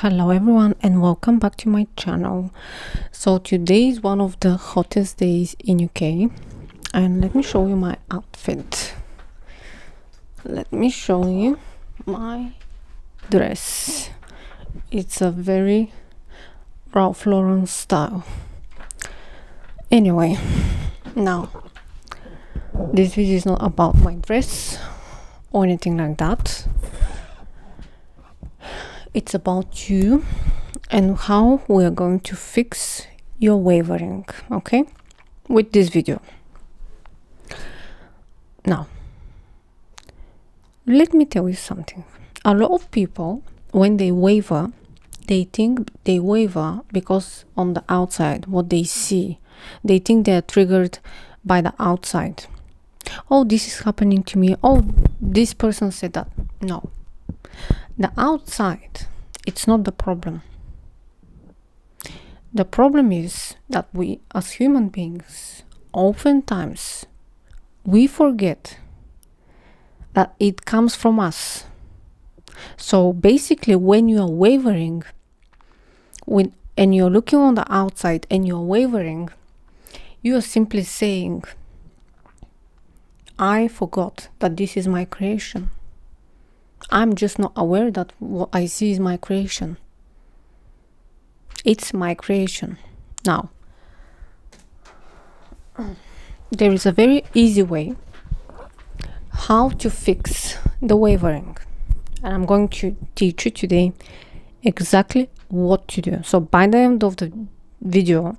Hello everyone and welcome back to my channel. So today is one of the hottest days in UK and let me show you my outfit. Let me show you my dress. It's a very Ralph Lauren style. Anyway, now this video is not about my dress or anything like that. It's about you and how we are going to fix your wavering, okay, with this video. Now, let me tell you something. A lot of people, when they waver, they think they waver because on the outside, what they see, they think they are triggered by the outside. Oh, this is happening to me. Oh, this person said that. No. The outside, it's not the problem. The problem is that we as human beings, oftentimes, we forget that it comes from us. So basically, when you are wavering, and you're looking on the outside and you're wavering, you are simply saying, I forgot that this is my creation. I'm just not aware that what I see is my creation. It's my creation. Now, there is a very easy way how to fix the wavering. And I'm going to teach you today exactly what to do. So by the end of the video,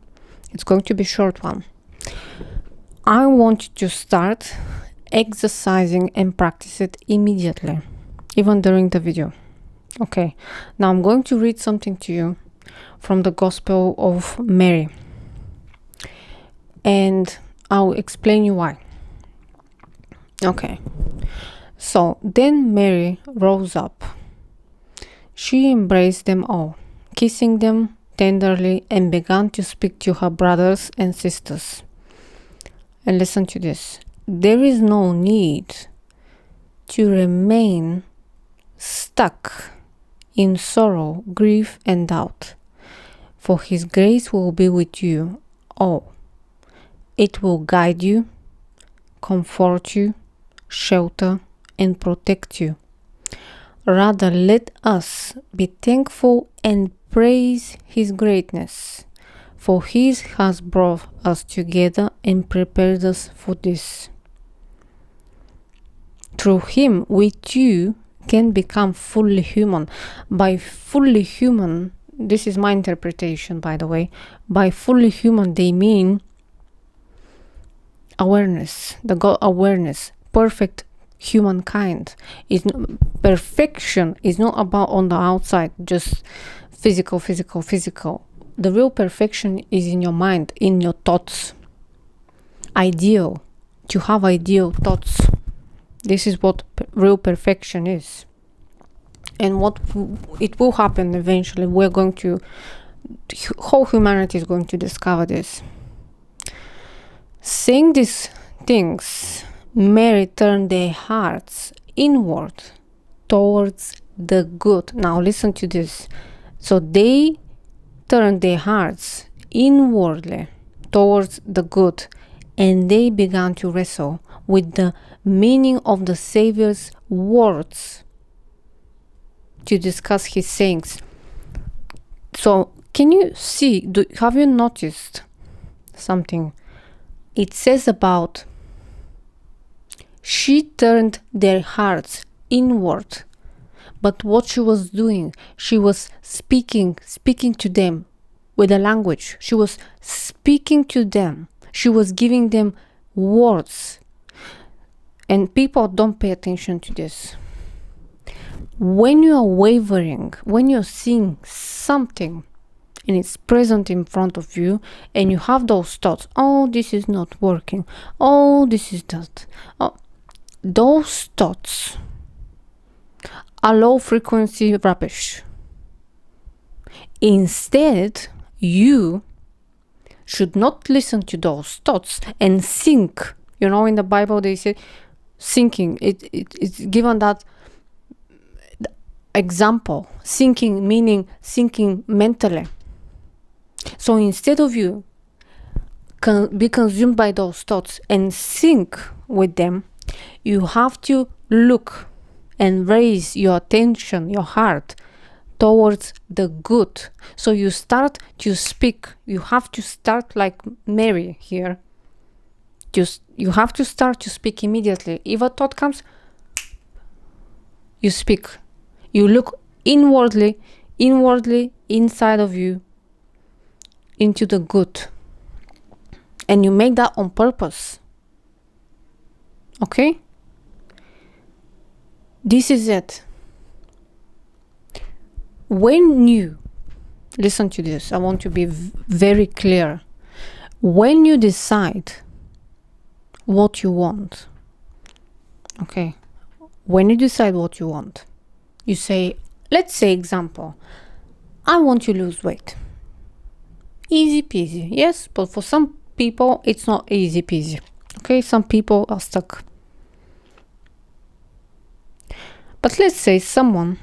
it's going to be a short one. I want you to start exercising and practice it immediately. Even during the video. Okay, now I'm going to read something to you from the Gospel of Mary, and I'll explain you why. Okay, so then Mary rose up. She embraced them all, kissing them tenderly, and began to speak to her brothers and sisters. And listen to this. There is no need to remain stuck in sorrow, grief, and doubt, for His grace will be with you all. It will guide you, comfort you, shelter, and protect you. Rather, let us be thankful and praise His greatness, for He has brought us together and prepared us for this. Through Him, we too can become fully human. By fully human, this is my interpretation, by the way. By fully human, they mean awareness, the God awareness, perfect humankind. Perfection is not about on the outside, just physical. The real perfection is in your mind, in your thoughts. Ideal, to have ideal thoughts. This is what real perfection is. And what it will happen eventually, whole humanity is going to discover this. Saying these things, Mary turned their hearts inward towards the good. Now listen to this. So they turned their hearts inwardly towards the good, and they began to wrestle with the meaning of the Savior's words to discuss His sayings. So can you see, have you noticed something? It says about she turned their hearts inward, but what she was doing, she was speaking to them with a language. She was speaking to them. She was giving them words. And people don't pay attention to this. When you are wavering, when you're seeing something and it's present in front of you and you have those thoughts, oh, this is not working, oh, this is that, oh, those thoughts are low frequency rubbish. Instead, you should not listen to those thoughts and think. You know, in the Bible they say thinking, it's given that example, thinking, meaning thinking mentally. So instead of you be consumed by those thoughts and think with them, you have to look and raise your attention, your heart, towards the good. So you start to speak. You have to start like Mary here. You have to start to speak immediately. If a thought comes, you speak. You look inwardly, inside of you, into the good. And you make that on purpose. Okay? This is it. When you, listen to this, I want to be very clear. When you decide what you want, okay, when you decide what you want, you say, let's say example, I want to lose weight. Easy peasy, yes, but for some people it's not easy peasy. Okay, some people are stuck. But let's say someone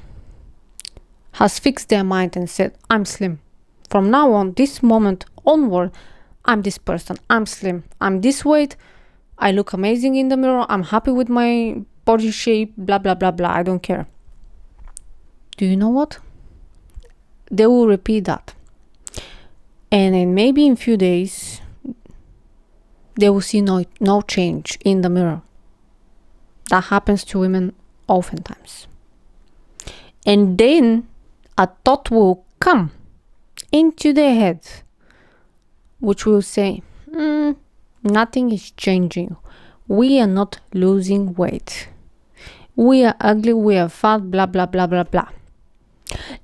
has fixed their mind and said, I'm slim. From now on, this moment onward, I'm this person. I'm slim. I'm this weight. I look amazing in the mirror. I'm happy with my body shape, blah, blah, blah, blah. I don't care. Do you know what? They will repeat that. And then maybe in few days, they will see no change in the mirror. That happens to women oftentimes. And then a thought will come into their head, which will say, nothing is changing. We are not losing weight. We are ugly, we are fat, blah, blah, blah, blah, blah.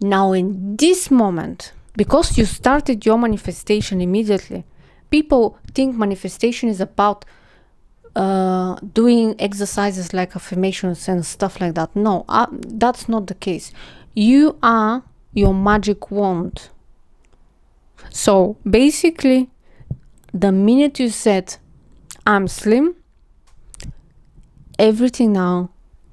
Now in this moment, because you started your manifestation immediately, people think manifestation is about doing exercises like affirmations and stuff like that. No, that's not the case. You are your magic wand. So basically, the minute you said, I'm slim, everything now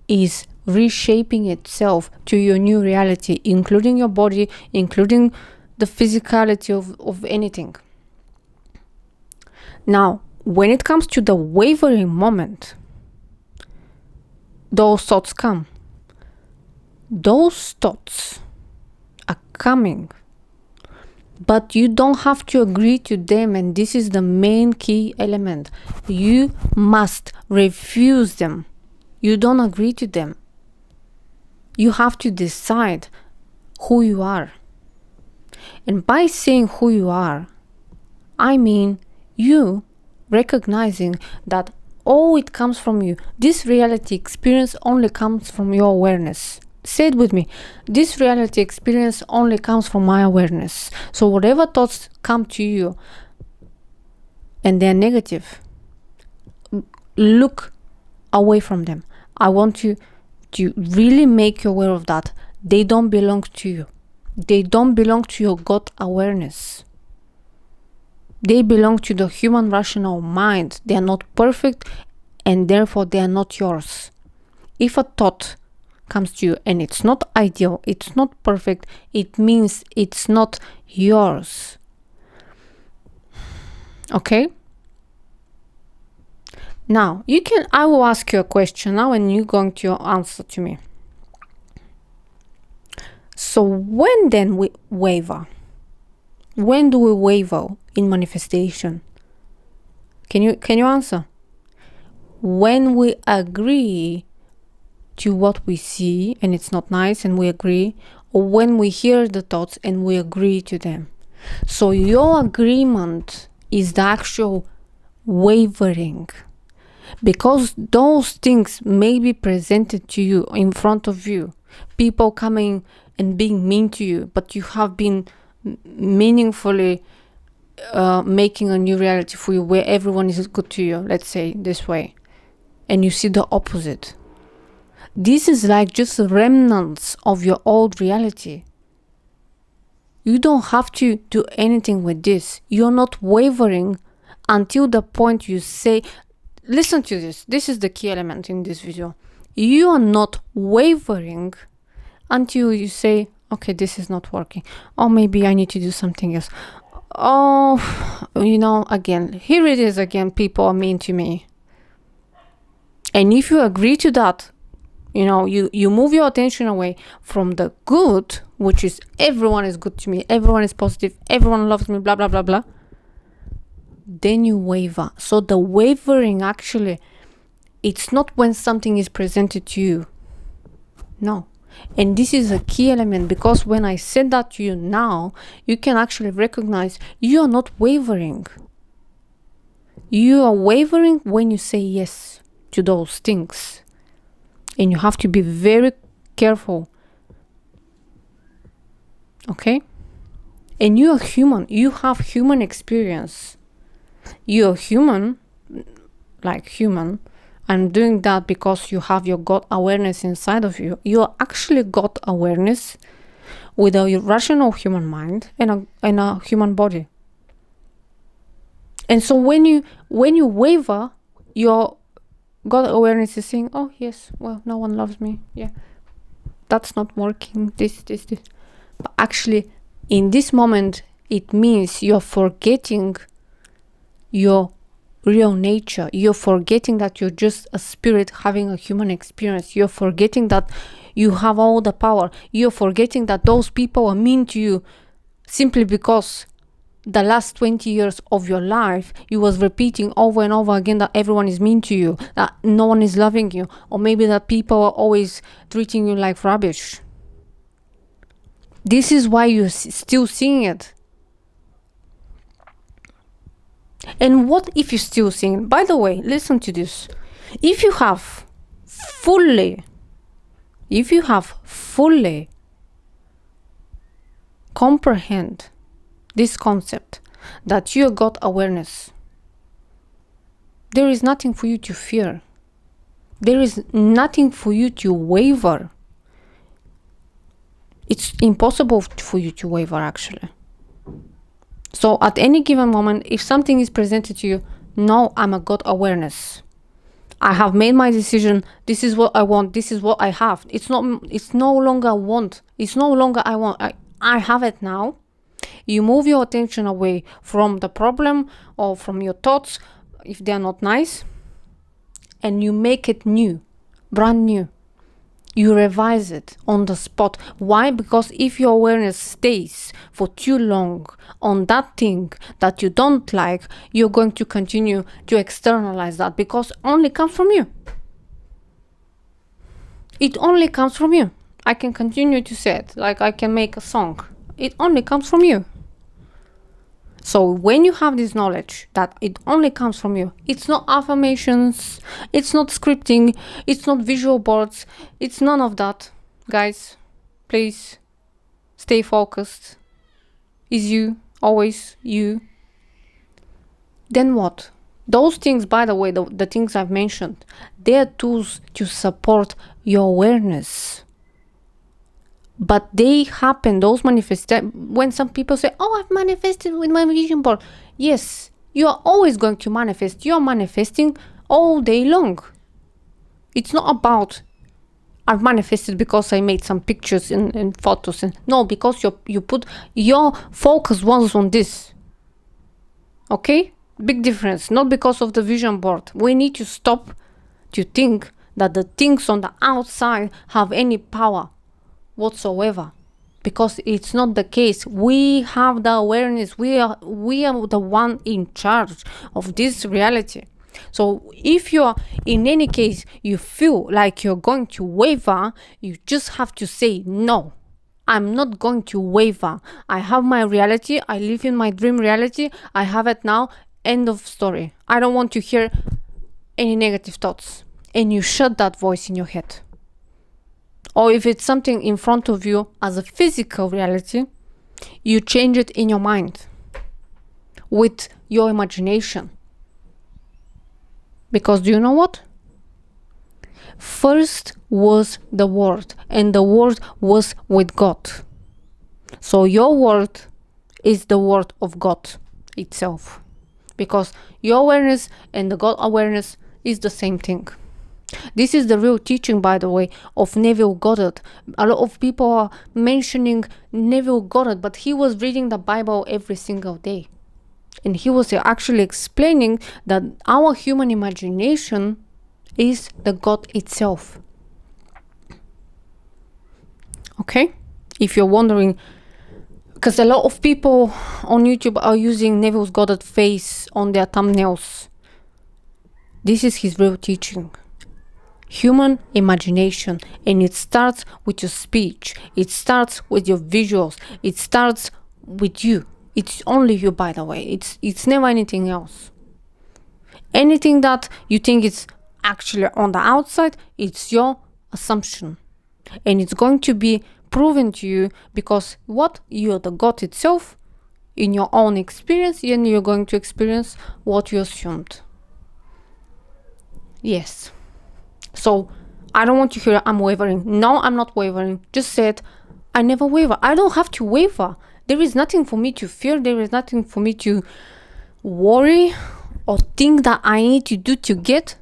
is reshaping itself to your new reality, including your body, including the physicality of anything. Now, when it comes to the wavering moment, those thoughts come. Those thoughts are coming, but you don't have to agree to them, and this is the main key element. You must refuse them. You don't agree to them. You have to decide who you are. And by saying who you are, I mean you recognizing that all it comes from you. This reality experience only comes from your awareness. Say it with me. This reality experience only comes from my awareness. So whatever thoughts come to you and they're negative, look away from them. I want you to really make you aware of that. They don't belong to you. They don't belong to your God awareness. They belong to the human rational mind. They are not perfect, and therefore they are not yours. If a thought comes to you and it's not ideal, it's not perfect, it means it's not yours. Okay? Now, I will ask you a question now and you're going to answer to me. So when then we waver? When do we waver in manifestation? Can you answer? When we agree to what we see and it's not nice and we agree, or when we hear the thoughts and we agree to them. So your agreement is the actual wavering, because those things may be presented to you in front of you, people coming and being mean to you, but you have been meaningfully making a new reality for you where everyone is good to you, let's say this way, and you see the opposite. This is like just remnants of your old reality. You don't have to do anything with this. You're not wavering until the point you say, listen to this. This is the key element in this video. You are not wavering until you say, okay, this is not working. Or maybe I need to do something else. Oh, again, here it is again, people are mean to me. And if you agree to that, you move your attention away from the good, which is everyone is good to me, everyone is positive, everyone loves me, blah, blah, blah, blah. Then you waver. So the wavering, actually, it's not when something is presented to you. No. And this is a key element, because when I said that to you now, you can actually recognize you are not wavering. You are wavering when you say yes to those things. And you have to be very careful. Okay? And you are human. You have human experience. You are human, like human. I'm doing that because you have your God awareness inside of you. You are actually God awareness with a rational human mind and a human body. And so when you waver, your God awareness is saying, oh yes, well, no one loves me. Yeah, that's not working. This. But actually, in this moment, it means you're forgetting your real nature. You're forgetting that you're just a spirit having a human experience. You're forgetting that you have all the power. You're forgetting that those people are mean to you simply because the last 20 years of your life you was repeating over and over again that everyone is mean to you, that no one is loving you, or maybe that people are always treating you like rubbish. This is why you're still seeing it. And what if you're still seeing it? By the way, listen to this. If you have fully comprehend this concept that you got awareness, there is nothing for you to fear. There is nothing for you to waver. It's impossible for you to waver, actually. So at any given moment, if something is presented to you, no, I'm a God awareness. I have made my decision. This is what I want. This is what I have. It's no longer want. It's no longer I want. I have it now. You move your attention away from the problem or from your thoughts, if they're not nice, and you make it new, brand new. You revise it on the spot. Why? Because if your awareness stays for too long on that thing that you don't like, you're going to continue to externalize that, because it only comes from you. It only comes from you. I can continue to say it, like I can make a song. It only comes from you. So when you have this knowledge that it only comes from you, it's not affirmations, it's not scripting, it's not visual boards, it's none of that. Guys, please stay focused. Is you, always you. Then what? Those things, by the way, the things I've mentioned, they're tools to support your awareness. But they happen, those manifestations, when some people say, oh, I've manifested with my vision board. Yes, you are always going to manifest. You are manifesting all day long. It's not about, I've manifested because I made some pictures and photos. No, because you put your focus was on this. Okay? Big difference. Not because of the vision board. We need to stop to think that the things on the outside have any power whatsoever, because it's not the case. We have the awareness. We are the one in charge of this reality. So if you're, in any case, you feel like you're going to waver, you just have to say, no, I'm not going to waver. I have my reality. I live in my dream reality. I have it now. End of story. I don't want to hear any negative thoughts. And you shut that voice in your head. Or if it's something in front of you as a physical reality, you change it in your mind with your imagination. Because do you know what? First was the Word, and the Word was with God. So your Word is the Word of God itself. Because your awareness and the God awareness is the same thing. This is the real teaching, by the way, of Neville Goddard. A lot of people are mentioning Neville Goddard, but he was reading the Bible every single day. And he was actually explaining that our human imagination is the God itself. Okay? If you're wondering, because a lot of people on YouTube are using Neville Goddard's face on their thumbnails. This is his real teaching. Human imagination, and it starts with your speech, it starts with your visuals, it starts with you. It's only you, by the way. It's never anything else. Anything that you think is actually on the outside, it's your assumption, and it's going to be proven to you because what you're the God itself in your own experience, and you're going to experience what you assumed. Yes. So I don't want to hear I'm wavering. No, I'm not wavering. Just said I never waver. I don't have to waver. There is nothing for me to fear. There is nothing for me to worry or think that I need to do to get.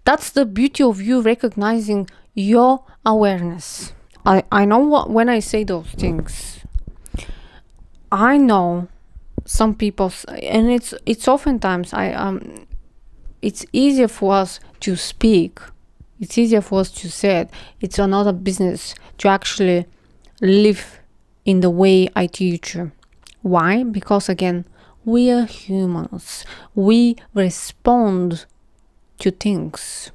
That's the beauty of you recognizing your awareness. I know what when I say those things. I know some people, and it's oftentimes it's easier for us to speak. It's easier for us to say it. It's another business to actually live in the way I teach you. Why? Because again, we are humans. We respond to things.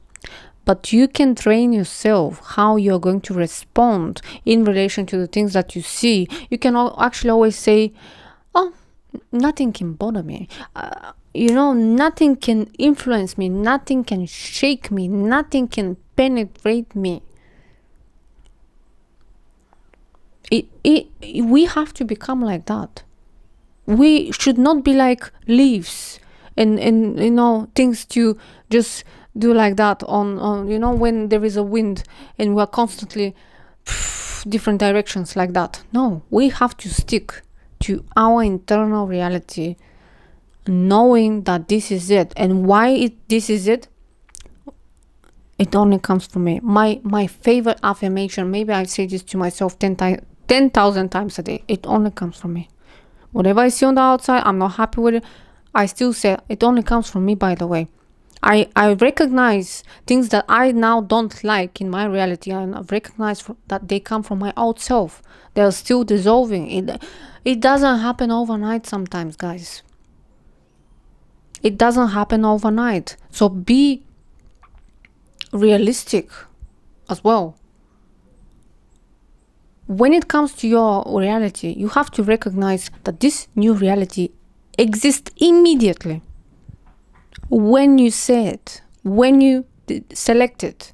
But you can train yourself how you're going to respond in relation to the things that you see. You can actually always say, oh, nothing can bother me. Nothing can influence me. Nothing can shake me. Nothing can penetrate me. We have to become like that. We should not be like leaves and things to just do like that on when there is a wind and we're constantly different directions like that. No, we have to stick to our internal reality, knowing that this is it. And why this is it only comes from me. My favorite affirmation, maybe I say this to myself 10,000 times a day, it only comes from me. Whatever I see on the outside, I'm not happy with it, I still say it only comes from me, by the way. I recognize things that I now don't like in my reality, and I've recognized that they come from my old self. They're still dissolving. It doesn't happen overnight sometimes, guys. It doesn't happen overnight. So be realistic as well. When it comes to your reality, you have to recognize that this new reality exists immediately. When you say it, when you select it,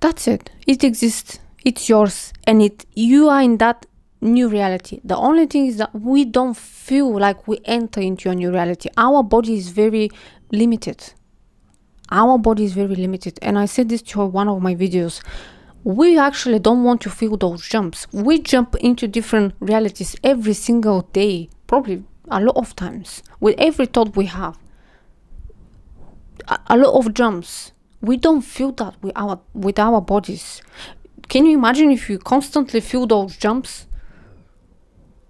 that's it. It exists. It's yours, and you are in that new reality. The only thing is that we don't feel like we enter into a new reality. Our body is very limited. And I said this to one of my videos. We actually don't want to feel those jumps. We jump into different realities every single day, probably a lot of times, with every thought we have. A lot of jumps. We don't feel that with our bodies. Can you imagine if you constantly feel those jumps?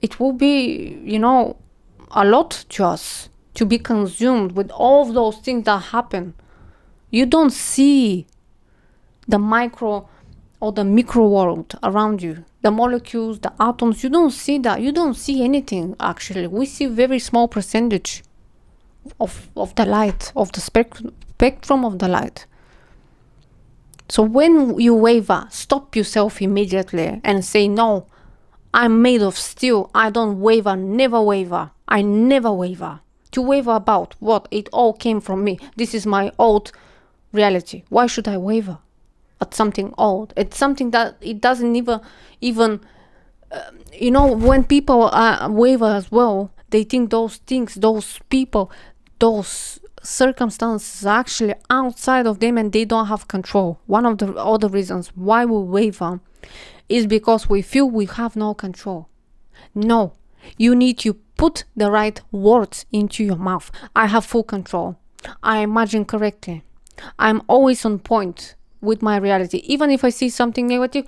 It will be, a lot to us to be consumed with all of those things that happen. You don't see the micro or the micro world around you, the molecules, the atoms. You don't see that. You don't see anything, actually. We see very small percentage of the light, of the spectrum of the light. So when you waver, stop yourself immediately and say, no, I'm made of steel. I don't waver, never waver. I never waver. To waver about what? It all came from me. This is my old reality. Why should I waver at something old? It's something that it doesn't even when people waver as well, they think those things, those people, those circumstances are actually outside of them and they don't have control. One of the other reasons why we waver is because we feel we have no control. No, you need to put the right words into your mouth. I have full control. I imagine correctly. I'm always on point with my reality. Even if I see something negative,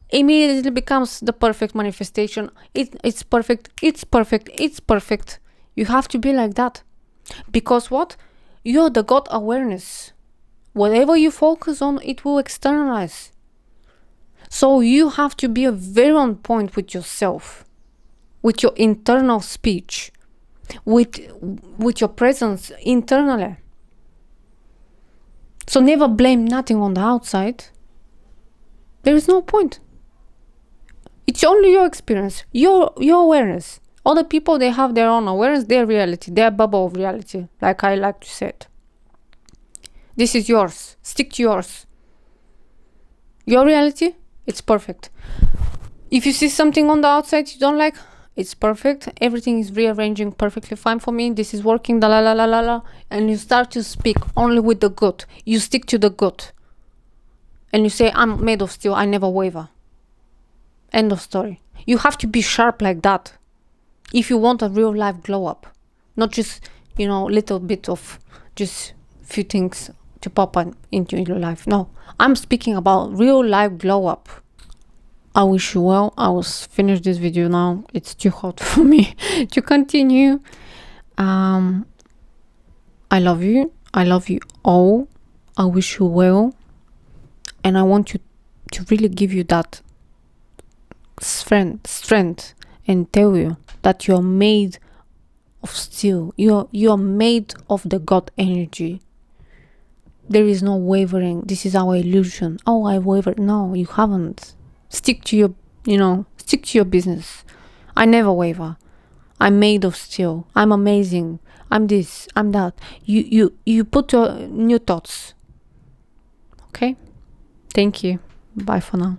immediately becomes the perfect manifestation. It's perfect. It's perfect. It's perfect. You have to be like that. Because what? You're the God awareness. Whatever you focus on, it will externalize. So you have to be very on point with yourself, with your internal speech, with your presence internally. So never blame nothing on the outside. There is no point. It's only your experience, your awareness. Other people, they have their own awareness, their reality, their bubble of reality, like I like to say it. This is yours. Stick to yours. Your reality, it's perfect. If you see something on the outside you don't like, it's perfect. Everything is rearranging perfectly fine for me. This is working, la la la la la la. And you start to speak only with the good. You stick to the good. And you say, I'm made of steel. I never waver. End of story. You have to be sharp like that if you want a real life glow up. Not just, little bit of just few things to pop into your life. No, I'm speaking about real life glow up. I wish you well. I will finish this video now. It's too hot for me to continue. I love you. I love you all. I wish you well. And I want you to really give you that strength and tell you that you're made of steel. You're made of the God energy. There is no wavering. This is our illusion. Oh, I wavered. No, you haven't. Stick to your business. I never waver. I'm made of steel. I'm amazing. I'm this. I'm that. You put your new thoughts. Okay? Thank you. Bye for now.